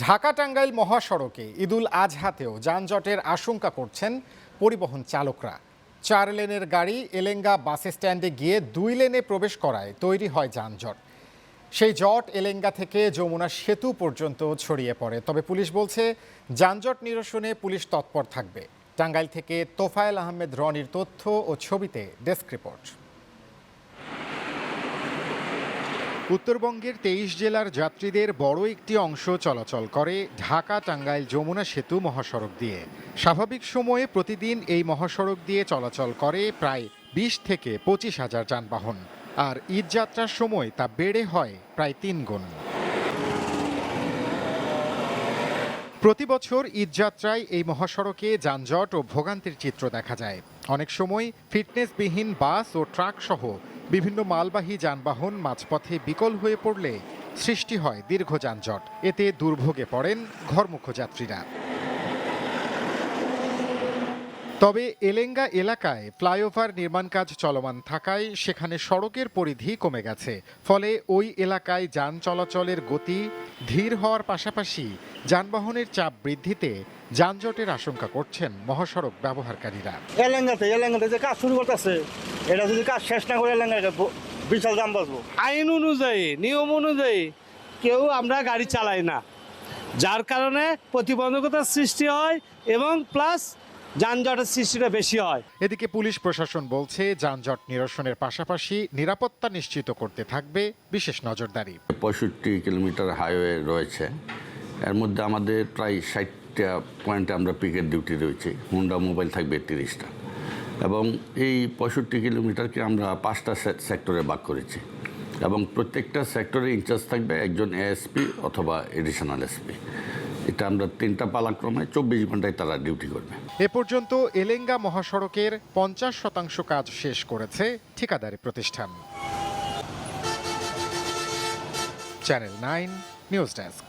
ঢাকা টাঙ্গাইল মহাসড়কে ঈদুল আজহাতেও যানজটের আশঙ্কা করছেন পরিবহন চালকরা। 4 লেনের গাড়ি এলেঙ্গা বাস স্ট্যান্ডে গিয়ে 2 লেনে প্রবেশ করায় তৈরি হয় যানজট। সেই জট এলেঙ্গা থেকে যমুনা সেতু পর্যন্ত ছড়িয়ে পড়ে। তবে পুলিশ বলছে যানজট নিরসনে পুলিশ তৎপর থাকবে। টাঙ্গাইল থেকে তোফায়েল আহমেদ রনির তথ্য ও ছবিতে ডেস্ক রিপোর্ট। উত্তরবঙ্গের 23 জেলার যাত্রীদের বড় একটি অংশ চলাচল করে ঢাকা টাঙ্গাইল যমুনা সেতু মহাসড়ক দিয়ে। স্বাভাবিক সময়ে প্রতিদিন এই মহাসড়ক দিয়ে চলাচল করে প্রায় 20 থেকে 25 হাজার যানবাহন, আর ঈদ যাত্রার সময় তা বেড়ে হয় প্রায় 3 গুণ। প্রতি বছর ঈদযাত্রায় এই মহাসড়কে যানজট ও ভোগান্তির চিত্র দেখা যায়। অনেক সময় ফিটনেসবিহীন বাস ও ট্রাক সহ বিভিন্ন মালবাহী যানবাহন মাঝপথে বিকল হয়ে পড়লে সৃষ্টি হয় দীর্ঘ যানজট। এতে দুর্ভোগে পড়েন ঘরমুখো যাত্রীরা। তবে এলেঙ্গা এলাকায় ফ্লাইওভার নির্মাণ কাজ চলমান থাকায় সেখানে সড়কের পরিধি কমে গেছে। ফলে ওই এলাকায় যান চলাচলের গতি ধীর হওয়ার পাশাপাশি যানবাহনের চাপ বৃদ্ধিতে যানজটের আশঙ্কা করছেন মহাসড়ক ব্যবহারকারীরা। এলেঙ্গাতে যে কাজ শুরু করতেছে, এটা যদি কাজ শেষ না করে এলেঙ্গা বিশাল দাম বাঁচবো। আইন অনুযায়ী নিয়ম অনুযায়ী কেউ আমরা গাড়ি চালাই না, যার কারণে প্রতিবন্ধকতার সৃষ্টি হয় এবং প্লাস যানজটের সৃষ্টিটা বেশি হয়। এদিকে পুলিশ প্রশাসন বলছে যানজট নিরসনের পাশাপাশি নিরাপত্তা নিশ্চিত করতে থাকবে বিশেষ নজরদারি। 65 কিলোমিটার হাইওয়ে রয়েছে, এর মধ্যে আমাদের প্রায় 60টা পয়েন্টে আমরা পিকেট ডিউটি রয়েছে। হুন্ডা মোবাইল থাকবে 30টা, এবং এই 65 কিলোমিটারকে আমরা 5টা সেক্টরে ভাগ করেছি, এবং প্রত্যেকটা সেক্টরে ইনচার্জ থাকবে একজন এএসপি অথবা এডিশনাল এসপি। এটা আমরা 3টা পালাক্রমে 24 ঘন্টায় তারা ডিউটি করবে। এ পর্যন্ত এলেঙ্গা মহাসড়কের 50% কাজ শেষ করেছে ঠিকাদারি প্রতিষ্ঠান। Channel 9 news desk.